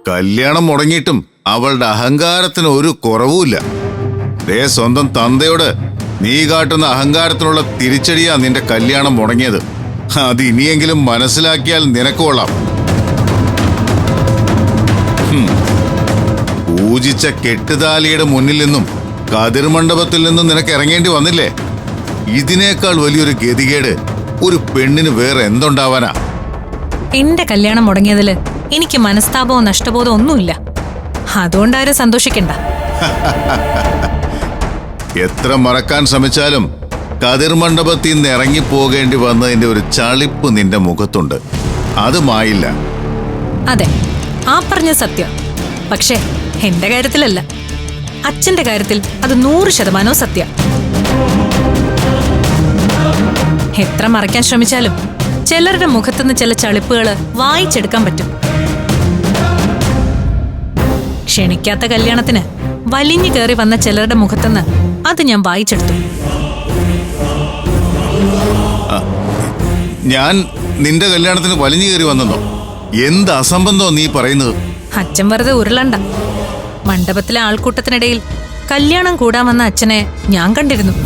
കല്യാണം മുടങ്ങിയിട്ടും അവളുടെ അഹങ്കാരത്തിന് ഒരു കുറവുമില്ല. ദേ സ്വന്തം തന്തയോട് നീ കാട്ടുന്ന അഹങ്കാരത്തിനുള്ള തിരിച്ചടിയാ നിന്റെ കല്യാണം മുടങ്ങിയത്. അത് ഇനിയെങ്കിലും മനസ്സിലാക്കിയാൽ നിനക്ക് കൊള്ളാം. പൂജിച്ച കെട്ടുതാലിയുടെ മുന്നിൽ നിന്നും കതിർമണ്ഡപത്തിൽ നിന്നും നിനക്ക് ഇറങ്ങേണ്ടി വന്നില്ലേ? ഇതിനേക്കാൾ വലിയൊരു ഗതികേട് ഒരു പെണ്ണിന് വേറെ എന്തുണ്ടാവാനാ? എന്റെ കല്യാണം മുടങ്ങിയതില് എനിക്ക് മനസ്താപമോ നഷ്ടബോധമോ ഒന്നുമില്ല. അതുകൊണ്ടാരും സന്തോഷിക്കണ്ട. എത്ര മറക്കാൻ ശ്രമിച്ചാലും കതിർമണ്ഡപത്തിൽ നിന്ന് ഇറങ്ങിപ്പോകേണ്ടി വന്നതിന്റെ ഒരു ചളിപ്പ് നിന്റെ മുഖത്തുണ്ട്. അത് മായില്ല. അതെ, ആ പറഞ്ഞ സത്യം. പക്ഷേ എന്റെ കാര്യത്തിലല്ല, അച്ഛന്റെ കാര്യത്തിൽ അത് 100% സത്യം. എത്ര മറയ്ക്കാൻ ശ്രമിച്ചാലും ചിലരുടെ മുഖത്തുനിന്ന് ചില ചളിപ്പുകള് വായിച്ചെടുക്കാൻ പറ്റും. ക്ഷണിക്കാത്ത കല്യാണത്തിന് വലിഞ്ഞു കയറി വന്ന ചിലരുടെ മുഖത്തുനിന്ന് അത് ഞാൻ വായിച്ചെടുത്തു. ഞാൻ നിന്റെ കല്യാണത്തിന് വലിഞ്ഞു കയറി വന്നെന്നോ? എന്ത് അസംബന്ധോ നീ പറയുന്നത്? അച്ഛൻ വെറുതെ ഉരുളണ്ട. മണ്ഡപത്തിലെ ആൾക്കൂട്ടത്തിനിടയിൽ കല്യാണം കൂടാൻ വന്ന അച്ഛനെ ഞാൻ കണ്ടിരുന്നു.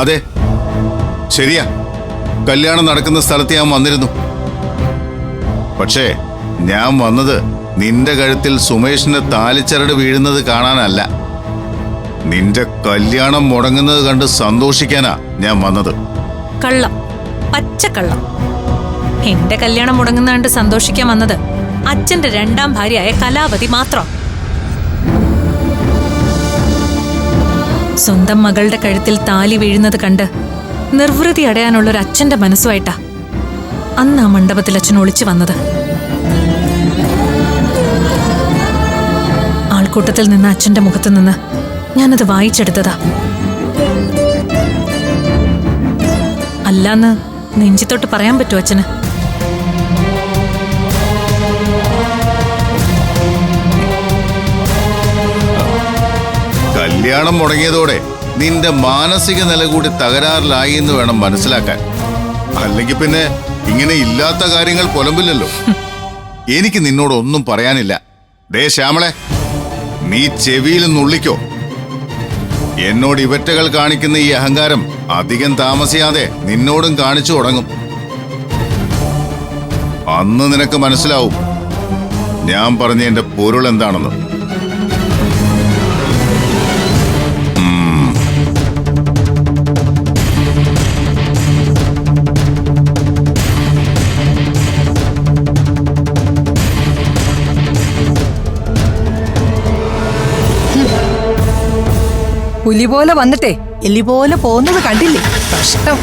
അതെ, ശരിയാ. കല്യാണം നടക്കുന്ന സ്ഥലത്ത് ഞാൻ വന്നിരുന്നു. പക്ഷേ ഞാൻ വന്നത് നിന്റെ കഴുത്തിൽ സുമേഷിന്റെ താലിച്ചരട് വീഴുന്നത് കാണാനല്ല. നിന്റെ കല്യാണം മുടങ്ങുന്നത് കണ്ട് സന്തോഷിക്കാനാ ഞാൻ വന്നത്. കള്ളം, പച്ചക്കള്ളം. എന്റെ കല്യാണം മുടങ്ങുന്ന കണ്ട് സന്തോഷിക്കാൻ വന്നത് അച്ഛന്റെ 2ാം ഭാര്യയായ കലാവതി മാത്രം. സ്വന്തം മകളുടെ കഴുത്തിൽ താലി വീഴുന്നത് കണ്ട് നിർവൃതി അടയാനുള്ളൊരു അച്ഛന്റെ മനസ്സുമായിട്ടാ അന്ന് ആ മണ്ഡപത്തിൽ അച്ഛൻ ഒളിച്ചു വന്നത്. ആൾക്കൂട്ടത്തിൽ നിന്ന് അച്ഛന്റെ മുഖത്ത് നിന്ന് ഞാനത് വായിച്ചെടുത്തതാ. അല്ലാന്ന് നെഞ്ചിത്തൊട്ട് പറയാൻ പറ്റുമോ അച്ഛന്? കല്യാണം മുടങ്ങിയതോടെ നിന്റെ മാനസിക നില കൂടി തകരാറിലായി എന്ന് വേണം മനസ്സിലാക്കാൻ. അല്ലെങ്കിൽ പിന്നെ ഇങ്ങനെ ഇല്ലാത്ത കാര്യങ്ങൾ പുലമ്പില്ലല്ലോ. എനിക്ക് നിന്നോടൊന്നും പറയാനില്ല. ദേ ശ്യാമളെ, നീ ചെവിയിൽ നുള്ളിക്കോ. എന്നോട് ഇവറ്റകൾ കാണിക്കുന്ന ഈ അഹങ്കാരം അധികം താമസിയാതെ നിന്നോടും കാണിച്ചു തുടങ്ങും. അന്ന് നിനക്ക് മനസ്സിലാവും ഞാൻ പറഞ്ഞ എന്റെ പൊരുൾ എന്താണെന്ന്. പുലി പോലെ വന്നിട്ടേ എലി പോലെ പോകുന്നത് കണ്ടില്ലേ? കഷ്ടം.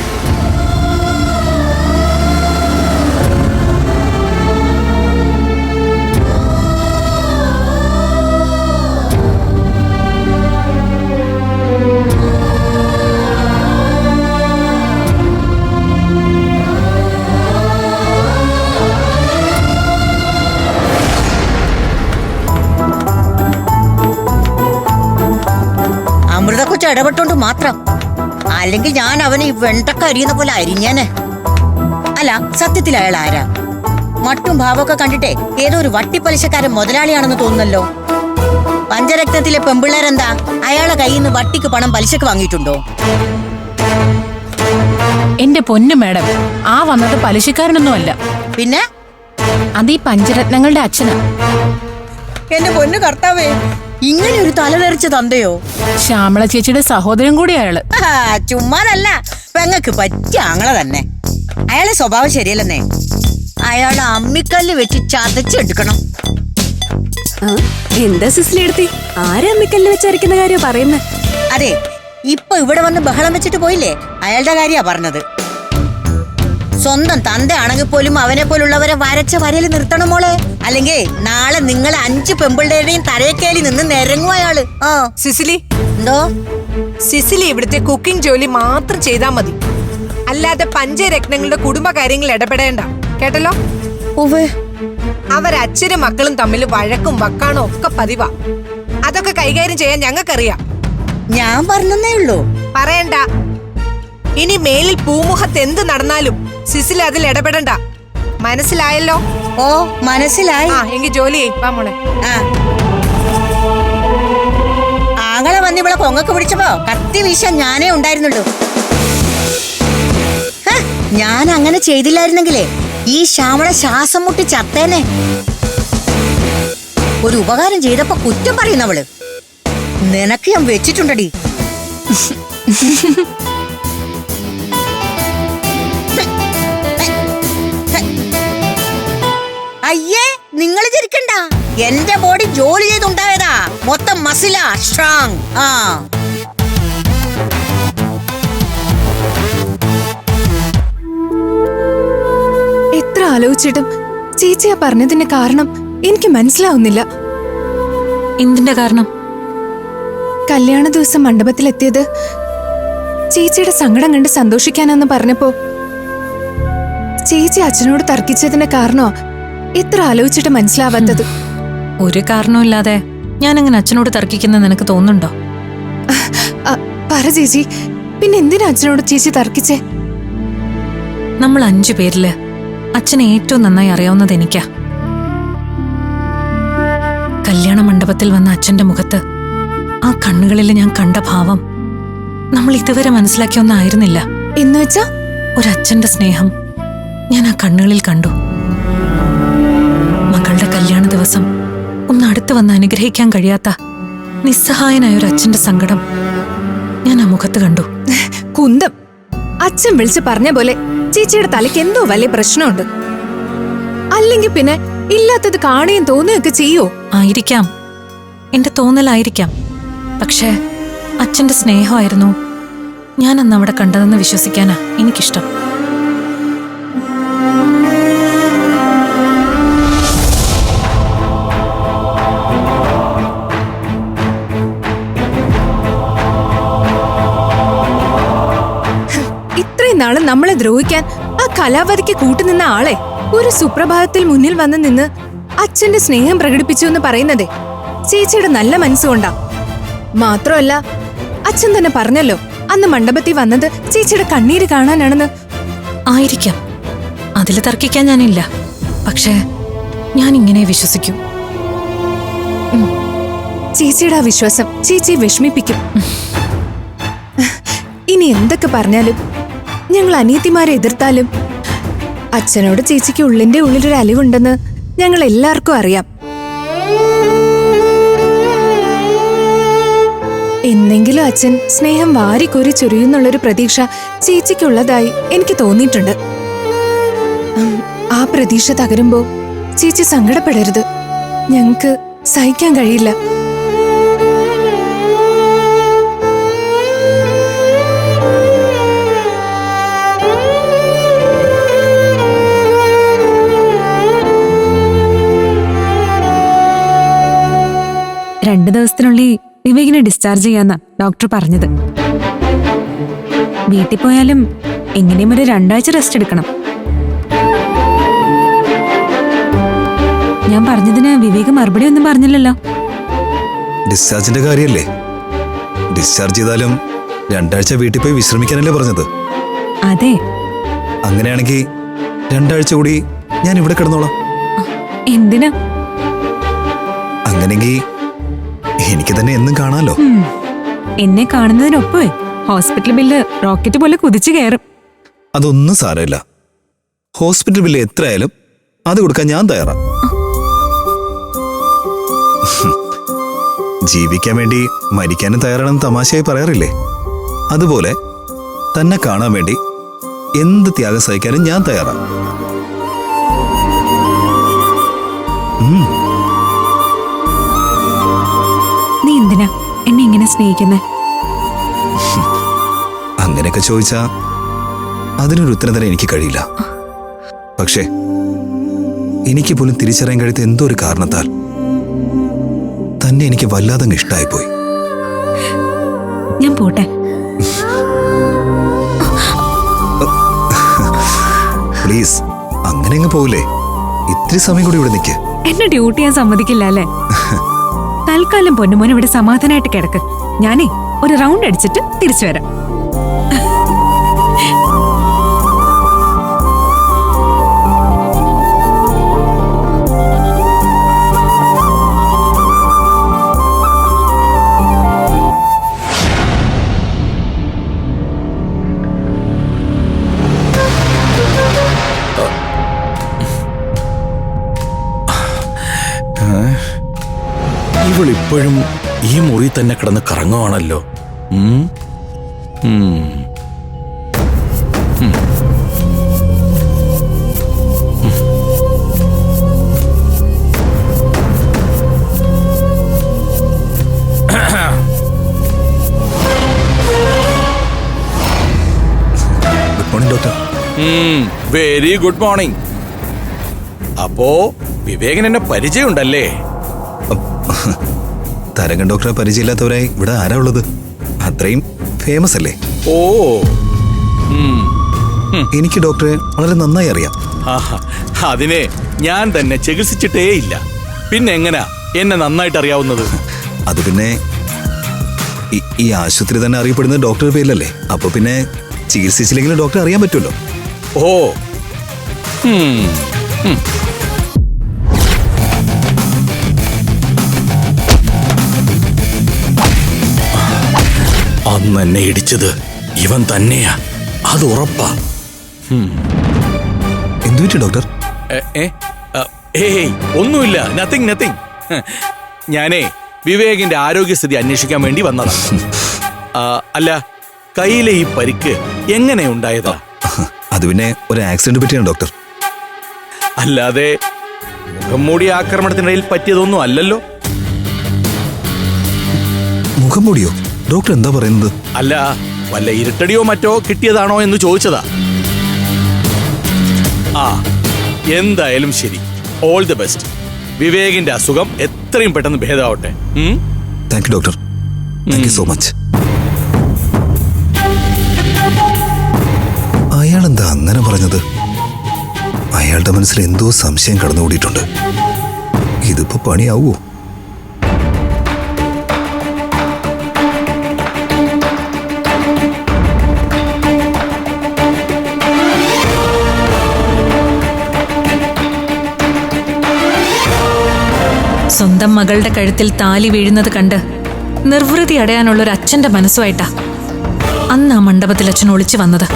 അമൃതക്കൊച്ച് ഇടപെട്ടോണ്ട് മാത്രം, അല്ലെങ്കിൽ ഞാൻ അവനെ ഈ വെണ്ടക്ക അരിയുന്ന പോലെ അരിഞ്ഞേനെ. അല്ല, സത്യത്തിൽ അയാൾ ആരാ? മട്ടും ഭാവമൊക്കെ കണ്ടിട്ടേ ഏതോ ഒരു വട്ടിപ്പലിശക്കാരൻ മുതലാളിയാണെന്ന് തോന്നുന്നല്ലോ. പഞ്ചരത്നത്തിലെ പെമ്പിള്ളേരെന്താ അയാളെ കയ്യിൽ നിന്ന് വട്ടിക്ക് പണം പലിശക്ക് വാങ്ങിയിട്ടുണ്ടോ? എന്റെ പൊന്നു മാഡം, ആ വന്നത് പലിശക്കാരനൊന്നുമല്ല. പിന്നെ അത് ഈ പഞ്ചരത്നങ്ങളുടെ അച്ഛനാ. എന്റെ പൊന്നു കർത്താവേ, ഇങ്ങനെ ഒരു തലതെറിച്ച തന്തയോ? ശ്യാമള ചേച്ചിയുടെ സഹോദരൻ കൂടി അയാള്. ചുമ്മാതല്ല, പെങ്ങക്ക് പറ്റിയ ആങ്ങളെ തന്നെ. അയാളെ സ്വഭാവം ശരിയല്ലെന്നേ. അയാളെ അമ്മിക്കല്ല് വെച്ച് ചതച്ചെടുക്കണം. എന്താ സിസ്ലി എടുത്തി? ആരെ അമ്മിക്കല്ല് വെച്ചരയ്ക്കുന്ന കാര്യം പറയുന്നേ? അതെ, ഇപ്പൊ ഇവിടെ വന്ന് ബഹളം വെച്ചിട്ട് പോയില്ലേ, അയാളുടെ കാര്യാ പറഞ്ഞത്. സ്വന്തം തന്തയാണെങ്കിൽ പോലും അവനെ പോലുള്ളവരെ വരച്ച വരയിൽ നിർത്തണം മോളെ. അല്ലെങ്കിൽ നാളെ നിങ്ങൾ 5 പെമ്പിളുടെയും തലയേക്കേലി നിന്ന് നിരങ്ങും അയാള്. സിസിലി, എന്തോ സിസിലി ഇവിടുത്തെ കുക്കിംഗ് ജോലി മാത്രം ചെയ്താൽ മതി. അല്ലാതെ പഞ്ചരത്നങ്ങളുടെ കുടുംബകാര്യങ്ങൾ ഇടപെടേണ്ട, കേട്ടല്ലോ? ഉവ്വ്. അവരച്ഛനും മക്കളും തമ്മിൽ വഴക്കും വക്കാണോ ഒക്കെ പതിവാ. അതൊക്കെ കൈകാര്യം ചെയ്യാൻ ഞങ്ങൾക്കറിയാം. ഞാൻ പറഞ്ഞേ ഉള്ളൂ. പറയണ്ട. ഇനി മേലിൽ പൂമുഖത്ത് എന്ത് നടന്നാലും സിസിലി അതിൽ ഇടപെടണ്ട. മനസ്സിലായല്ലോ? ഓ, മനസ്സിലായി. ആ, എങ്കിൽ ജോലി ചെയ്യ്. വാ മോളെ. ആ. ആങ്ങളെ വന്ന് ഇവിടെ കൊങ്ങക്ക് പിടിച്ചപ്പോ കത്തി വീശാൻ ഞാനേ ഉണ്ടായിരുന്നുള്ളൂ. ഞാൻ അങ്ങനെ ചെയ്തില്ലായിരുന്നെങ്കിലേ ഈ ശ്യാമള ശ്വാസം മുട്ടി ചത്തേനെ. ഒരു ഉപകാരം ചെയ്തപ്പോ കുറ്റം പറയുന്നവള്. നിനക്ക് ഞാൻ വെച്ചിട്ടുണ്ടടി. അയ്യേ, നിങ്ങൾ ചിരിക്കണ്ട. എന്റെ ബോഡി ജോലി ചെയ്തുണ്ടായതാ. മൊത്തം മസിലാ, സ്ട്രോങ്. ആ, എത്ര ആലോചിച്ചിട്ടും ചേച്ചിയാ പറഞ്ഞതിന്റെ കാരണം എനിക്ക് മനസ്സിലാവുന്നില്ല. എന്തിന്റെ കാരണം? കല്യാണ ദിവസം മണ്ഡപത്തിലെത്തിയത് ചേച്ചിയുടെ സങ്കടം കണ്ട് സന്തോഷിക്കാനെന്ന് പറഞ്ഞപ്പോ ചേച്ചി അച്ഛനോട് തർക്കിച്ചതിന്റെ കാരണോ എത്ര ആലോചിച്ചിട്ട് മനസ്സിലാവാത്തത്. ഒരു കാരണവുമില്ലാതെ ഞാൻ അങ്ങനെ അച്ഛനോട് തർക്കിക്കുന്ന നിനക്ക് തോന്നുന്നുണ്ടോ? പറ ചേച്ചി, പിന്നെ എന്തിനാ അച്ഛനോട് ചേച്ചി തർക്കിച്ചേ? നമ്മൾ 5 പേരില് അച്ഛനെ ഏറ്റവും നന്നായി അറിയാവുന്നത് എനിക്കാ. കല്യാണ മണ്ഡപത്തിൽ വന്ന അച്ഛന്റെ മുഖത്ത് ആ കണ്ണുകളിൽ ഞാൻ കണ്ട ഭാവം നമ്മൾ ഇതുവരെ മനസ്സിലാക്കിയൊന്നായിരുന്നില്ല. എന്നുവെച്ചാ ഒരച്ഛന്റെ സ്നേഹം ഞാൻ ആ കണ്ണുകളിൽ കണ്ടു. മകളുടെ കല്യാണ ദിവസം ഒന്ന് അടുത്ത് വന്ന് അനുഗ്രഹിക്കാൻ കഴിയാത്ത നിസ്സഹായനായ ഒരു അച്ഛന്റെ സങ്കടം ഞാൻ ആ മുഖത്ത് കണ്ടു. കുന്തം. അച്ഛൻ വിളിച്ച് പറഞ്ഞ പോലെ ചേച്ചിയുടെ തലയ്ക്ക് എന്തോ വലിയ പ്രശ്നമുണ്ട്. അല്ലെങ്കിൽ പിന്നെ ഇല്ലാത്തത് കാണുകയും തോന്നുകയൊക്കെ ചെയ്യോ? ആയിരിക്കാം, എന്റെ തോന്നലായിരിക്കാം. പക്ഷേ അച്ഛന്റെ സ്നേഹമായിരുന്നു ഞാൻ അന്ന് അവിടെ കണ്ടതെന്ന് വിശ്വസിക്കാനാ എനിക്കിഷ്ടം. ഇത്രയും നാള് നമ്മളെ ദ്രോഹിക്കാൻ ആ കലാവതിക്ക് കൂട്ടുനിന്ന ആളെ ഒരു സുപ്രഭാതത്തിൽ മുന്നിൽ വന്ന് നിന്ന് അച്ഛന്റെ സ്നേഹം പ്രകടിപ്പിച്ചു എന്ന് പറയുന്നതേ ചേച്ചിയുടെ നല്ല മനസ്സുകൊണ്ടാ. മാത്രമല്ല അച്ഛൻ തന്നെ പറഞ്ഞല്ലോ അന്ന് മണ്ഡപത്തിൽ വന്നത് ചേച്ചിയുടെ കണ്ണീര് കാണാനാണെന്ന്. ആയിരിക്കാം, അതിൽ തർക്കിക്കാൻ ഞാനില്ല. പക്ഷേ ഞാൻ ഇങ്ങനെ വിശ്വസിക്കും. ചേച്ചിയുടെ ആ വിശ്വാസം ചേച്ചിയെ വിഷമിപ്പിക്കും. ഇനി എന്തൊക്കെ പറഞ്ഞാലും ഞങ്ങൾ അനിയത്തിമാരെ എതിർത്താലും അച്ഛനോട് ചേച്ചിക്ക് ഉള്ളിന്റെ ഉള്ളിലൊരു അലിവുണ്ടെന്ന് ഞങ്ങൾ എല്ലാവർക്കും അറിയാം. എന്നെങ്കിലും അച്ഛൻ സ്നേഹം വാരിക്കോരി ചൊരിയുന്നുള്ളൊരു പ്രതീക്ഷ ചേച്ചിക്കുള്ളതായി എനിക്ക് തോന്നിയിട്ടുണ്ട്. ആ പ്രതീക്ഷ തകരുമ്പോ ചേച്ചി സങ്കടപ്പെടരുത്. ഞങ്ങക്ക് സഹിക്കാൻ കഴിയില്ല. രണ്ടു ദിവസത്തിനുള്ളിൽ വിവേകിനെ ഡിസ്ചാർജ് ചെയ്യാന്നാ ഡോക്ടർ പറഞ്ഞത്. വീട്ടിൽ പോയാലും എങ്ങനെയും ഒരു 2 ആഴ്ച റെസ്റ്റ് എടുക്കണം. ഞാൻ പറഞ്ഞതിന് വിവേക് മറുപടി ഒന്നും പറഞ്ഞില്ലല്ലോ. ഡിസ്ചാർജിന്റെ കാര്യല്ലേ? ഡിസ്ചാർജ് ചെയ്താലും 2 ആഴ്ച വീട്ടിൽ പോയി വിശ്രമിക്കാനല്ലേ പറഞ്ഞത്? അതെ. അങ്ങനെയാണെങ്കിൽ 2 ആഴ്ച കൂടി ഞാൻ ഇവിടെ കിടന്നോളാം. എന്തിനാ? അങ്ങനെങ്കിൽ എനിക്ക് തന്നെ എന്നും കാണാലോ. എന്നെ കാണുന്നതിനൊപ്പേ ഹോസ്പിറ്റൽ ബില്ല് റോക്കറ്റ് പോലെ കുതിച്ചു കയറും. അതൊന്നും സാരമില്ല. ഹോസ്പിറ്റൽ ബില്ല് എത്രയായാലും അത് കൊടുക്കാൻ ഞാൻ തയ്യാറാ. ജീവിക്കാൻ വേണ്ടി മരിക്കാനും തയ്യാറാണെന്ന് തമാശയായി പറയാറില്ലേ? അതുപോലെ തന്നെ കാണാൻ വേണ്ടി എന്ത് ത്യാഗം സഹിക്കാനും ഞാൻ തയ്യാറാ. നീ എന്തിനാ എന്നെ ഇങ്ങനെ സ്നേഹിക്കുന്നേ? അങ്ങനെയൊക്കെ ചോദിച്ചാ അതിനൊരു ഉത്തരം തരാൻ എനിക്ക് കഴിയില്ല. പക്ഷേ എനിക്ക് പോലും തിരിച്ചറിയാൻ കഴിയാത്ത എന്തോ ഒരു കാരണത്താൽ തന്നെ എനിക്ക് വല്ലാതെ ഇഷ്ടമായിപ്പോയി. ഞാൻ പോട്ടെ. പ്ലീസ്, അങ്ങനെ അങ്ങ് പോവില്ലേ? ഇത്തിരി സമയം കൂടി ഇവിടെ നിൽക്ക്. എന്നെ ഡ്യൂട്ടി ഞാൻ സമ്മതിക്കില്ല അല്ലേ? തൽക്കാലം പൊന്നുമോൻ ഇവിടെ സമാധാനമായിട്ട് കിടക്ക്. ഞാനേ ഒരു റൗണ്ട് അടിച്ചിട്ട് തിരിച്ചു വരാം. ഇവളിപ്പോഴും ഈ മുറി തന്നെ കിടന്ന് കറങ്ങുവാണല്ലോ. Good morning doctor. Very good morning. അപ്പോ വിവേകൻ എന്നെ പരിചയമുണ്ടല്ലേ? തരകൻ ഡോക്ടറെ പരിചയമില്ലാത്തവരായി ഇവിടെ ആരാ ഉള്ളത്? അത്രയും ഫേമസ് അല്ലേ? ഓ, എനിക്ക് ഡോക്ടറെ വളരെ നന്നായി അറിയാം. അതിനെ ഞാൻ തന്നെ ചികിത്സിച്ചിട്ടേ ഇല്ല. പിന്നെ എങ്ങനാ എന്നെ നന്നായിട്ട് അറിയാവുന്നത്? അത് പിന്നെ ഈ ആശുപത്രി തന്നെ അറിയപ്പെടുന്നത് ഡോക്ടറുടെ പേരിലല്ലേ? അപ്പൊ പിന്നെ ചികിത്സിച്ചില്ലെങ്കിലും ഡോക്ടറെ അറിയാൻ പറ്റുമല്ലോ. ഓ, അന്ന് എന്നെ ഇടിച്ചത് ഇവൻ തന്നെയാ, അത് ഉറപ്പാ. എന്തു പറ്റി ഡോക്ടർ? ഏയ് ഒന്നുമില്ല, നത്തിങ് നത്തിങ്. ഞാനേ വിവേകിന്റെ ആരോഗ്യസ്ഥിതി അന്വേഷിക്കാൻ വേണ്ടി വന്നതാ. അല്ല, കയ്യിലെ ഈ പരിക്ക് എങ്ങനെ ഉണ്ടായതാ? അത് പിന്നെ ഒരു ആക്സിഡന്റ് പറ്റിയാണ് ഡോക്ടർ. അല്ലാതെ മുഖംമൂടി ആക്രമണത്തിനിടയിൽ പറ്റിയതൊന്നും അല്ലല്ലോ. മുഖംമൂടിയോ? ഡോക്ടർ എന്താ പറയുന്നത്? അല്ല, വല്ല ഇരുട്ടടിയോ മറ്റോ കിട്ടിയതാണോ എന്ന് ചോദിച്ചതാ. ആ, എന്തായാലും ശരി. All the best. വിവേകിന്റെ അസുഖം എത്രയും പെട്ടെന്ന് ഭേദമാവട്ടെ. Thank you doctor. Thank you so much. അയാളെന്താ അങ്ങനെ പറഞ്ഞത്? അയാളുടെ മനസ്സിൽ എന്തോ സംശയം കടന്നുകൂടിയിട്ടുണ്ട്. ഇതിപ്പോ പണിയാവോ? സ്വന്തം മകളുടെ കഴുത്തിൽ താലി വീഴുന്നത് കണ്ട് നിർവൃതി അടയാനുള്ള ഒരു അച്ഛന്റെ മനസ്സുമായിട്ടാ അന്ന് ആ മണ്ഡപത്തിൽ അച്ഛൻ ഒളിച്ചു വന്നത്.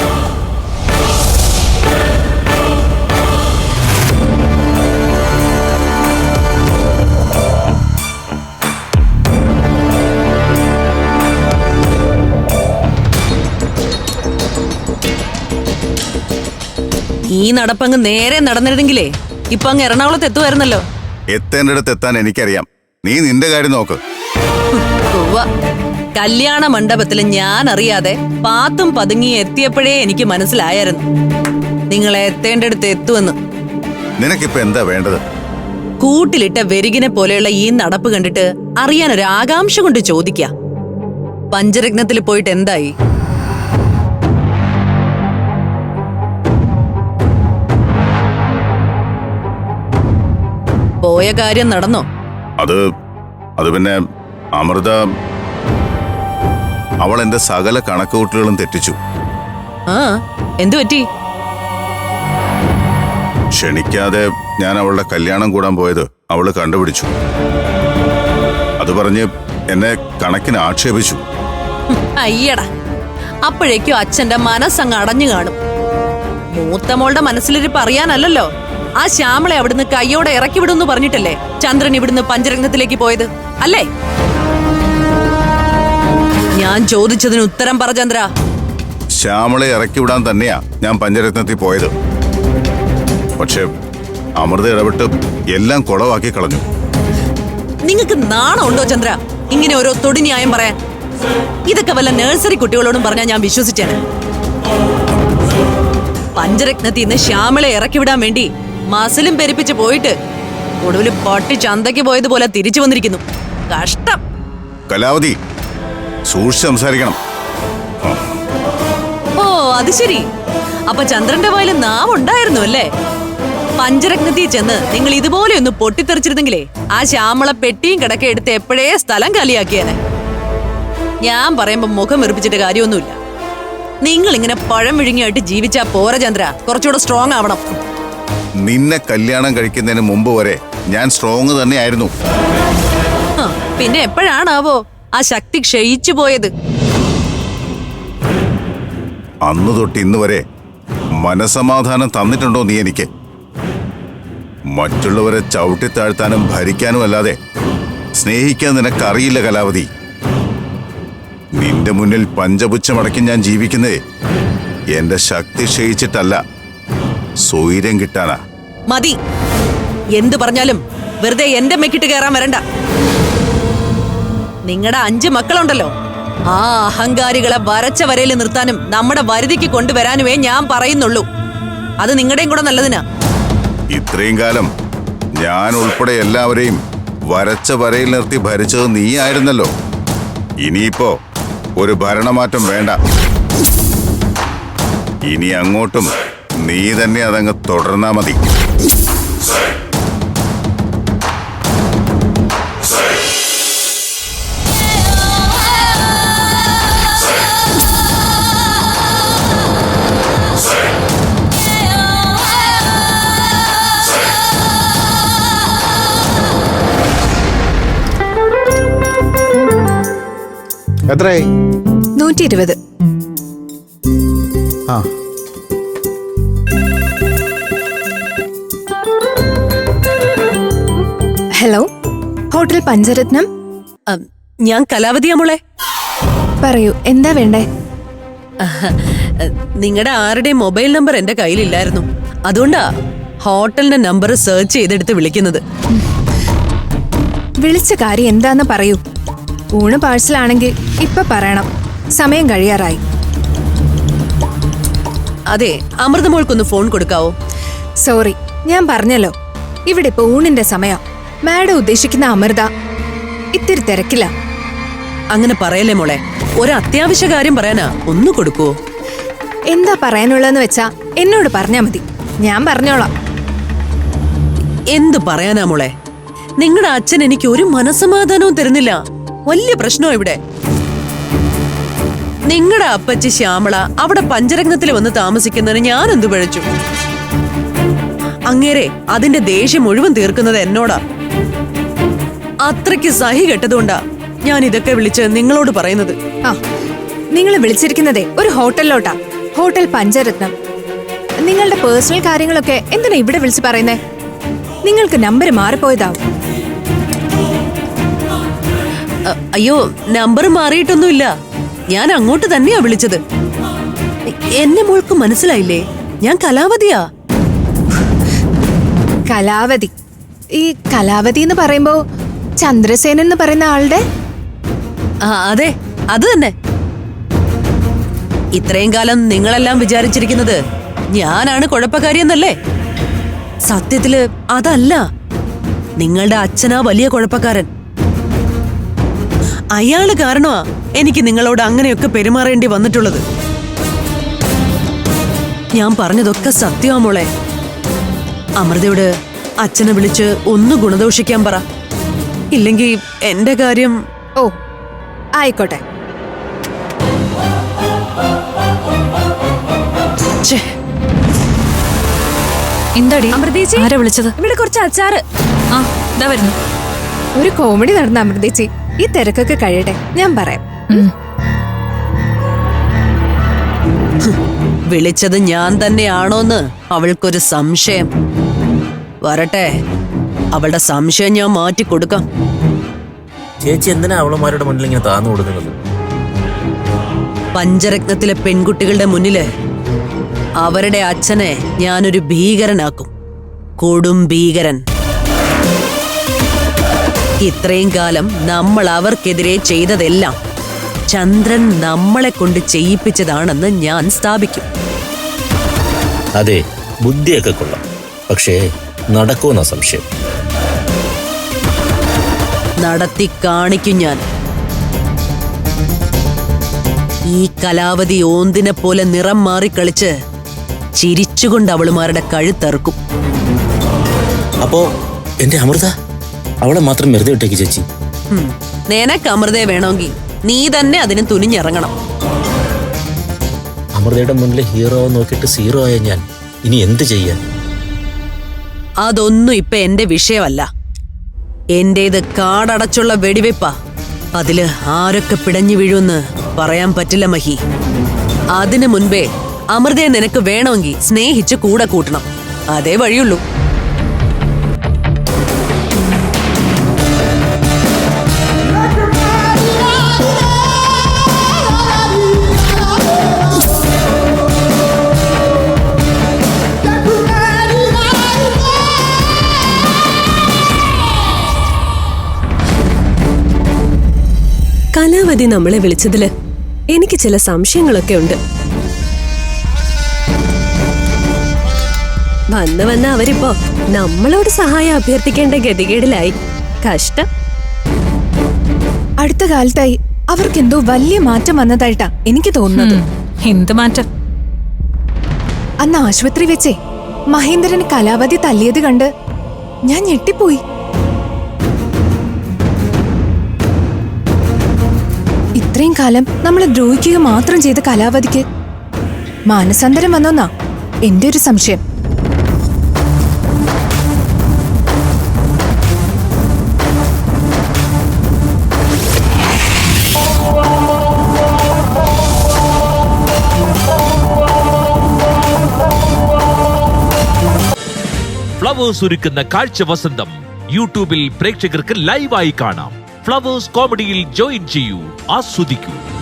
ഈ നടപ്പങ്ങ് നേരെ നടന്നിരുന്നെങ്കിലേ ഇപ്പൊ അങ്ങ് എറണാകുളത്ത് എത്തുമായിരുന്നല്ലോ. എത്തേണ്ടടുത്ത് എത്താൻ എനിക്കറിയാം. നീ നിന്റെ കാര്യം നോക്ക്. കല്യാണ മണ്ഡപത്തിൽ ഞാൻ അറിയാതെ പാത്തും പതുങ്ങി എത്തിയപ്പോഴേ എനിക്ക് മനസ്സിലായിരുന്നു നിങ്ങളെ എത്തേണ്ടടുത്ത് എത്തുമെന്ന്. നിനക്കിപ്പോ എന്താ വേണ്ടത്? കൂട്ടിലിട്ട വെരികിനെ പോലെയുള്ള ഈ നടപ്പ് കണ്ടിട്ട് അറിയാനൊരു ആകാംക്ഷ കൊണ്ട് ചോദിക്ക. പഞ്ചരത്നത്തിൽ പോയിട്ട് എന്തായി? പോയ കാര്യം നടന്നോ? അത് പിന്നെ അമൃത, അവൾ എന്റെ സകല കണക്കുകൂട്ടലുകളും തെറ്റിച്ചു. ആ, എന്തു പറ്റി? ക്ഷണിക്കാതെ ഞാൻ അവളുടെ കല്യാണം കൂടാൻ പോയത് അവള് കണ്ടുപിടിച്ചു. അത് പറഞ്ഞ് എന്നെ കണക്കിന് ആക്ഷേപിച്ചു. അയ്യടാ, അപ്പോഴേക്കും അച്ഛന്റെ മനസ്സങ്ങ് അടഞ്ഞു കാണും. മൂത്തമോളുടെ മനസ്സിലിരിപ്പ് അറിയാനല്ലോ ആ ശ്യാമളെ അവിടുന്ന് കയ്യോടെ ഇറക്കി വിടുന്നു പറഞ്ഞിട്ടല്ലേ ചന്ദ്രൻ ഇവിടുന്ന് പഞ്ചരത്നത്തിലേക്ക് പോയത് അല്ലേ? ഞാൻ ചോദിച്ചതിന് ഉത്തരം പറ ചന്ദ്ര. ശ്യാമളെ ഇറക്കി വിടാൻ തന്നെയാ ഞാൻ പഞ്ചരത്നത്തിൽ പോയത്. പക്ഷെ അമൃത ഇടപെട്ട് എല്ലാം കുളവാക്കി കളഞ്ഞു. നിങ്ങൾക്ക് നാണമുണ്ടോ ചന്ദ്ര ഇങ്ങനെ ഓരോ തൊടിന്യായം പറയാൻ? ഇതൊക്കെ വല്ല നഴ്സറി കുട്ടികളോടും പറഞ്ഞാൽ ഞാൻ വിശ്വസിച്ചേനെ. പഞ്ചരത്നത്തിൽ നിന്ന് ശ്യാമളെ ഇറക്കി വിടാൻ വേണ്ടി മസിലും പെരുപ്പിച്ച് പോയിട്ട് ഒടുവിൽ പട്ടി ചന്തയ്ക്ക് പോയതുപോലെ തിരിച്ചു വന്നിരിക്കുന്നു. കഷ്ടം. കലാവതി, സൂക്ഷിച്ച് സംസാരിക്കണം. ഓ അത് ശരി. അപ്പൊ ചന്ദ്രന്റെ വായിൽ നാവുണ്ടായിരുന്നു അല്ലേ? പഞ്ചരത്നത്തിൽ ചെന്ന് നിങ്ങൾ ഇതുപോലെ ഒന്ന് പൊട്ടിത്തെറിച്ചിരുന്നെങ്കിലേ ആ ശ്യാമള പെട്ടിയും കിടക്കെ എടുത്ത് എപ്പോഴേ സ്ഥലം കാലിയാക്കിയേനെ. ഞാൻ പറയുമ്പോ മുഖം വെറുപ്പിച്ചിട്ട് കാര്യമൊന്നുമില്ല. നിങ്ങൾ ഇങ്ങനെ പഴം വിഴുങ്ങിയായിട്ട് ജീവിച്ചാ പോര ചന്ദ്ര, കുറച്ചുകൂടെ സ്ട്രോങ് ആവണം. നിന്നെ കല്യാണം കഴിക്കുന്നതിന് മുമ്പ് വരെ ഞാൻ സ്ട്രോങ് തന്നെയായിരുന്നു. പിന്നെ എപ്പോഴാണാവോ ആ ശക്തി ക്ഷയിച്ചു പോയത്? അന്നു തൊട്ട് ഇന്ന് വരെ മനസമാധാനം തന്നിട്ടുണ്ടോ നീ എനിക്ക്? മറ്റുള്ളവരെ ചവിട്ടിത്താഴ്ത്താനും ഭരിക്കാനും അല്ലാതെ സ്നേഹിക്കാൻ നിനക്കറിയില്ല കലാവതി. നിന്റെ മുന്നിൽ പഞ്ചപുച്ഛമടക്കി ഞാൻ ജീവിക്കുന്നേ എന്റെ ശക്തി ക്ഷയിച്ചിട്ടല്ല, സ്വൈര്യം കിട്ടാനാ. മതി, എന്തു പറഞ്ഞാലും വെറുതെ എന്റെ മെക്കിട്ട് കയറാൻ വരണ്ട. നിങ്ങളുടെ 5 മക്കളുണ്ടല്ലോ, ആ അഹങ്കാരികളെ വരച്ച വരയിൽ നിർത്താനും നമ്മുടെ വരുതിക്ക് കൊണ്ടുവരാനുമേ ഞാൻ പറയുന്നുള്ളൂ. അത് നിങ്ങളുടെയും കൂടെ നല്ലതിനാ. ഇത്രയും കാലം ഞാൻ ഉൾപ്പെടെ എല്ലാവരെയും വരച്ച വരയിൽ നിർത്തി ഭരിച്ചത് നീ ആയിരുന്നല്ലോ. ഇനിയിപ്പോ ഒരു ഭരണമാറ്റം വേണ്ട. ഇനി അങ്ങോട്ടും നീ തന്നെ അതങ്ങ് തുടർന്നാ മതി. എത്രയായി? 120. ആ ഹലോ, ഹോട്ടൽ പഞ്ചരത്നം. ഞാൻ കലാവതിയാ മോളെ. പറയൂ, എന്താ വേണ്ടേ? നിങ്ങളുടെ ആരുടെയും മൊബൈൽ നമ്പർ എന്റെ കയ്യിലില്ലായിരുന്നു. അതുകൊണ്ടാ ഹോട്ടലിന്റെ നമ്പർ സെർച്ച് ചെയ്തെടുത്ത് വിളിക്കുന്നത്. വിളിച്ച കാര്യം എന്താന്ന് പറയൂ. ഊണ് പാഴ്സലാണെങ്കിൽ ഇപ്പൊ പറയണം, സമയം കഴിയാറായി. അതെ, അമൃതമോൾക്കൊന്ന് ഫോൺ കൊടുക്കാവോ? സോറി, ഞാൻ പറഞ്ഞല്ലോ, ഇവിടെ ഇപ്പൊ ഊണിന്റെ സമയം. മാഡം ഉദ്ദേശിക്കുന്ന അമൃത ഇത്തിരി തിരക്കില്ല. അങ്ങനെ പറയല്ലേ മോളെ, ഒരു അത്യാവശ്യ കാര്യം പറയാനാ, ഒന്ന് കൊടുക്കുവോ? എന്താ പറയാനുള്ളതെന്ന് വെച്ചാ എന്നോട് പറഞ്ഞാ മതി, ഞാൻ പറഞ്ഞോളാം. എന്ത് പറയാനാ മോളെ, നിങ്ങളുടെ അച്ഛൻ എനിക്ക് ഒരു മനസ്സമാധാനവും തരുന്നില്ല. വലിയ പ്രശ്നോ ഇവിടെ. നിങ്ങളുടെ അപ്പച്ചി ശ്യാമള അവിടെ പഞ്ചരത്നത്തിൽ വന്ന് താമസിക്കുന്നതിന് ഞാൻ എന്തു പഴിച്ചു? അങ്ങേരെ അതിന്റെ ദേഷ്യം മുഴുവൻ തീർക്കുന്നത് എന്നോടാ. അത്രയ്ക്ക് സഹി കെട്ടതുകൊണ്ടാ ഞാൻ ഇതൊക്കെ വിളിച്ച് നിങ്ങളോട് പറയുന്നത്. ആ, നിങ്ങൾ വിളിച്ചിരിക്കുന്നതേ ഒരു ഹോട്ടലിലോട്ടാ, ഹോട്ടൽ പഞ്ചരത്നം. നിങ്ങളുടെ പേഴ്സണൽ കാര്യങ്ങളൊക്കെ എന്തിനാ ഇവിടെ വിളിച്ച് പറയുന്നേ? നിങ്ങൾക്ക് നമ്പർ മാറിപ്പോയതാവും. അയ്യോ, നമ്പർ മാറിയിട്ടൊന്നുമില്ല. ഞാൻ അങ്ങോട്ട് തന്നെയാ വിളിച്ചത്. എന്നെ മോൾക്ക് മനസ്സിലായില്ലേ? ഞാൻ കലാവതിയാ. കലാവതി? ഈ കലാവതി എന്ന് പറയുമ്പോ ചന്ദ്രസേനൻ എന്ന് പറയുന്ന ആളുടെ? അതെ, അത് തന്നെ. ഇത്രയും കാലം നിങ്ങളെല്ലാം വിചാരിച്ചിരിക്കുന്നത് ഞാനാണ് കുഴപ്പക്കാരിയെന്നല്ലേ? സത്യത്തില് അതല്ല. നിങ്ങളുടെ അച്ഛനാ വലിയ കുഴപ്പക്കാരൻ. അയാള് കാരണമാ എനിക്ക് നിങ്ങളോട് അങ്ങനെയൊക്കെ പെരുമാറേണ്ടി വന്നിട്ടുള്ളത്. ഞാൻ പറഞ്ഞതൊക്കെ സത്യമാ മോളെ. അമൃതയോട് അച്ഛനെ വിളിച്ച് ഒന്ന് ഗുണദോഷിക്കാൻ പറ. ഇല്ലെങ്കിൽ എന്റെ കാര്യം. ഓ, ആയിക്കോട്ടെ. എന്താടി അമൃതേച്ചി, ആരാ വിളിച്ചത്? ഇവിടെ കുറച്ച് അച്ചാറ്. ആ, ഇതാ വരുന്നു. ഒരു കോമഡി നടന്ന അമൃതേച്ചി. ഈ തിരക്കൊക്കെ കഴിയട്ടെ, ഞാൻ പറയാം. വിളിച്ചത് ഞാൻ തന്നെയാണോന്ന് അവൾക്കൊരു സംശയം. വരട്ടെ, അവളുടെ സംശയം ഞാൻ മാറ്റി കൊടുക്കാം. ചേച്ചി എന്തിനാ അവളുമാരുടെ മുന്നിൽ ഇങ്ങനെ താന്നു കൊടുക്കുന്നത്? പഞ്ചരത്നത്തിലെ പെൺകുട്ടികളുടെ മുന്നില് അവരുടെ അച്ഛനെ ഞാനൊരു ഭീകരനാക്കും. കൊടും ഭീകരൻ. ഇത്രയും കാലം നമ്മൾ അവർക്കെതിരെ ചെയ്തതെല്ലാം ചന്ദ്രൻ നമ്മളെ കൊണ്ട് ചെയ്യിപ്പിച്ചതാണെന്ന് ഞാൻ സ്ഥാപിക്കും. അതെ, ബുദ്ധിയൊക്കെ കൊള്ളാം. പക്ഷേ നടക്കുമെന്ന സംശയം. നടത്തി കാണിക്കും ഞാൻ. ഈ കലാവതി ഓന്തിനെ പോലെ നിറം മാറി കളിച്ച് ചിരിച്ചുകൊണ്ട് അവളുമാരുടെ കഴുത്തറുക്കും. അപ്പോ എന്റെ അമൃത അവളെ മാത്രം വെറുതെ വിട്ടേക്ക് ചേച്ചി. നിനക്ക് അമൃതയെ വേണമെങ്കിൽ നീ തന്നെ അതിന് തുനിഞ്ഞിറങ്ങണം. അമൃതയുടെ മുന്നിൽ ഹീറോ നോക്കിയിട്ട് സീറോ ആയ ഞാൻ ഇനി എന്ത് ചെയ്യാൻ? അതൊന്നും ഇപ്പൊ എന്റെ വിഷയമല്ല. എന്റേത് കാടടച്ചുള്ള വെടിവെപ്പാ. അതില് ആരൊക്കെ പിടഞ്ഞു വീഴുമെന്ന് പറയാൻ പറ്റില്ല മഹി. അതിനു മുൻപേ അമൃതയെ നിനക്ക് വേണമെങ്കിൽ സ്നേഹിച്ച് കൂടെ കൂട്ടണം. അതേ വഴിയുള്ളൂ. കലാവതി നമ്മളെ വിളിച്ചതില് എനിക്ക് ചില സംശയങ്ങളൊക്കെ ഉണ്ട്. വന്ന് അവരിപ്പോ നമ്മളോട് സഹായം അഭ്യർത്ഥിക്കേണ്ട ഗതികേടിലായി. കഷ്ടം. അടുത്ത കാലത്തായി അവർക്കെന്തോ വലിയ മാറ്റം വന്നതായിട്ടാ എനിക്ക് തോന്നുന്നത്. എന്ത് മാറ്റം? അന്ന് ആശുപത്രി വെച്ചേ മഹേന്ദ്രന് കലാവതി തല്ലിയത് കണ്ട് ഞാൻ ഞെട്ടിപ്പോയി. ഇത്രയും കാലം നമ്മളെ ദ്രോഹിക്കുക മാത്രം ചെയ്ത കലാവതിക്ക് മാനസാന്തരം വന്നോന്നാ എന്റെ ഒരു സംശയം. ഫ്ലവേഴ്സ് ഒരുക്കുന്ന കാഴ്ച വസന്തം യൂട്യൂബിൽ പ്രേക്ഷകർക്ക് ലൈവായി കാണാം. ഫ്ലവേഴ്സ് കോമഡിയിൽ ജോയിൻ ചെയ്യൂ, ആസ്വദിക്കൂ.